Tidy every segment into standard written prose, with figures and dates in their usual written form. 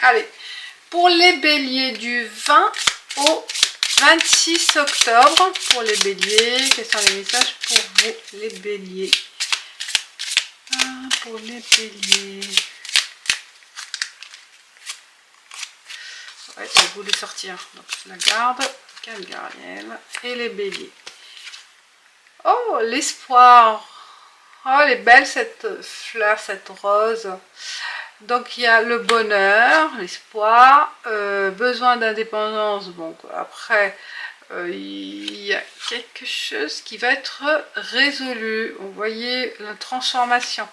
Allez, pour les béliers du 20 au 26 octobre, pour les béliers, quels sont les messages pour vous, les béliers? Pour les béliers. Ouais, elle voulait sortir, donc je la garde. Calgariel et les béliers. Oh, l'espoir. Oh, elle est belle cette fleur, cette rose. Donc il y a le bonheur, l'espoir, besoin d'indépendance. Bon, après, il y a quelque chose qui va être résolu. Vous voyez la transformation.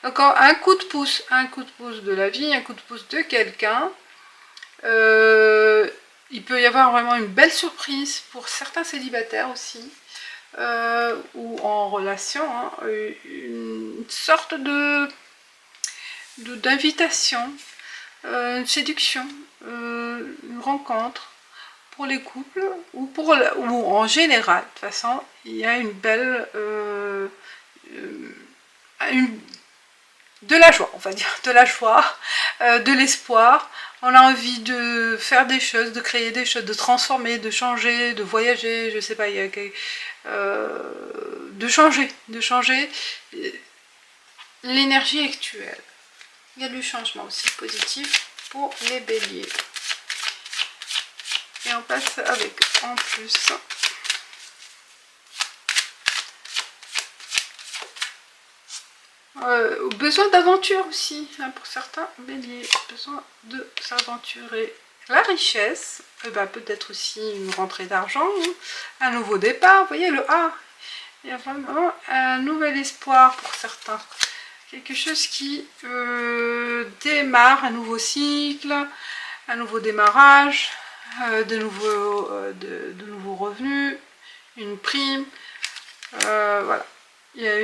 Donc un coup de pouce de la vie, un coup de pouce de quelqu'un. Il peut y avoir vraiment une belle surprise pour certains célibataires aussi, ou en relation, hein, une sorte d'invitation, une séduction, une rencontre pour les couples ou en général. De toute façon, il y a une belle de la joie, on va dire, de la joie, de l'espoir. On a envie de faire des choses, de créer des choses, de transformer, de changer, de voyager, je sais pas, il y a de changer l'énergie actuelle. Il y a du changement aussi positif pour les béliers. Et on passe avec, en plus, besoin d'aventure aussi, hein, pour certains béliers, besoin de s'aventurer. La richesse, peut-être aussi une rentrée d'argent, un nouveau départ, vous voyez le A, il y a vraiment un nouvel espoir pour certains. Quelque chose qui démarre, un nouveau cycle, un nouveau démarrage, de nouveaux revenus, une prime, voilà. Il y a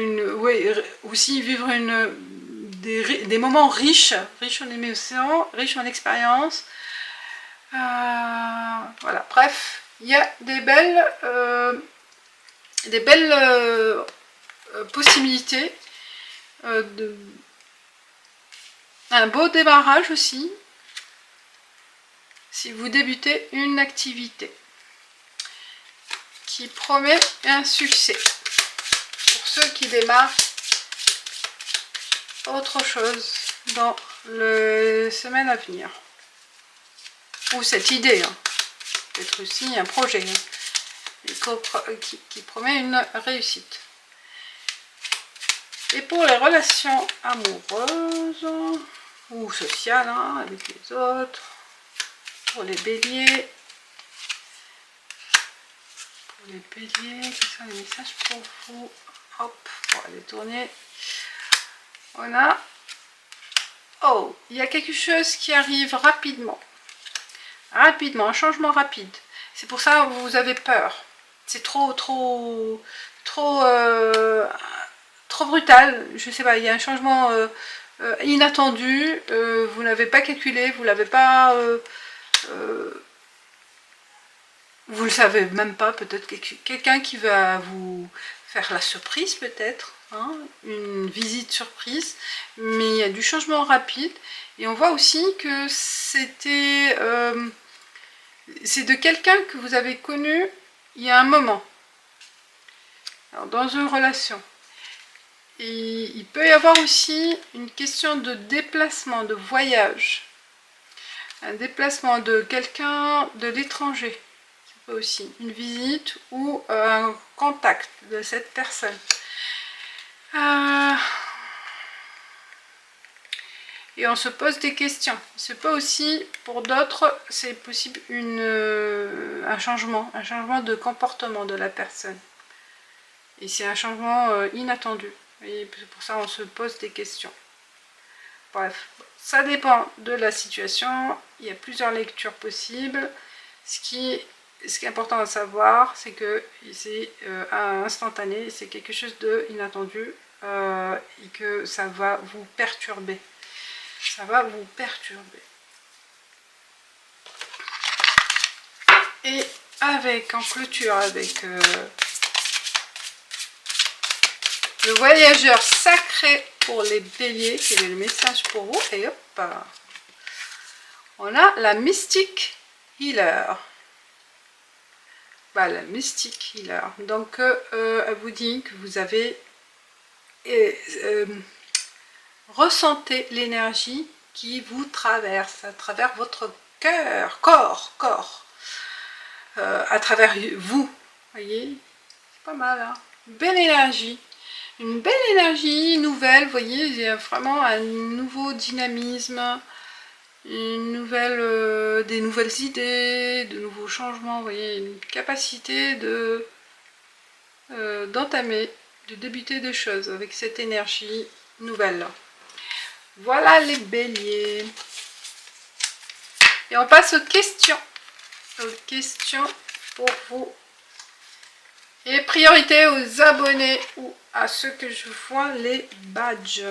aussi vivre des moments riches en émotions, riches en expérience. Voilà, bref, il y a des belles possibilités. Un beau démarrage aussi, si vous débutez une activité qui promet un succès. Pour ceux qui démarrent autre chose dans les semaines à venir. Ou cette idée, hein. Peut-être aussi un projet, hein, qui promet une réussite. Et pour les relations amoureuses ou sociales, hein, avec les autres, pour les béliers, quels sont les messages pour vous? Hop, on va les tourner. Voilà. Oh, il y a quelque chose qui arrive rapidement. Un changement rapide. C'est pour ça que vous avez peur. C'est trop brutal. Je sais pas, il y a un changement inattendu. Vous n'avez pas calculé, vous l'avez pas... vous le savez même pas, peut-être quelqu'un qui va vous faire la surprise peut-être, hein, une visite surprise, mais il y a du changement rapide. Et on voit aussi que c'est de quelqu'un que vous avez connu il y a un moment, alors, dans une relation. Et il peut y avoir aussi une question de déplacement, de voyage, un déplacement de quelqu'un de l'étranger. Aussi une visite ou un contact de cette personne. Et on se pose des questions. C'est pas aussi, pour d'autres, c'est possible un changement de comportement de la personne. Et c'est un changement inattendu. Et pour ça, on se pose des questions. Bref, ça dépend de la situation. Il y a plusieurs lectures possibles. Ce qui est important à savoir, c'est que c'est instantané, c'est quelque chose d'inattendu et que ça va vous perturber. Ça va vous perturber. Et en clôture avec le voyageur sacré pour les béliers, quel est le message pour vous? Et hop, On a la Mystic Healer. Voilà, Mystic Healer. Donc, elle vous dit que vous avez ressentez l'énergie qui vous traverse à travers votre cœur, corps, à travers vous. Voyez, c'est pas mal, hein? Belle énergie. Une belle énergie nouvelle, vous voyez, il y a vraiment un nouveau dynamisme, des nouvelles idées, de nouveaux changements, vous voyez, une capacité d'entamer, de débuter des choses avec cette énergie nouvelle. Voilà les béliers. Et on passe aux questions. Aux questions pour vous. Et priorité aux abonnés ou à ceux que je vois les badges.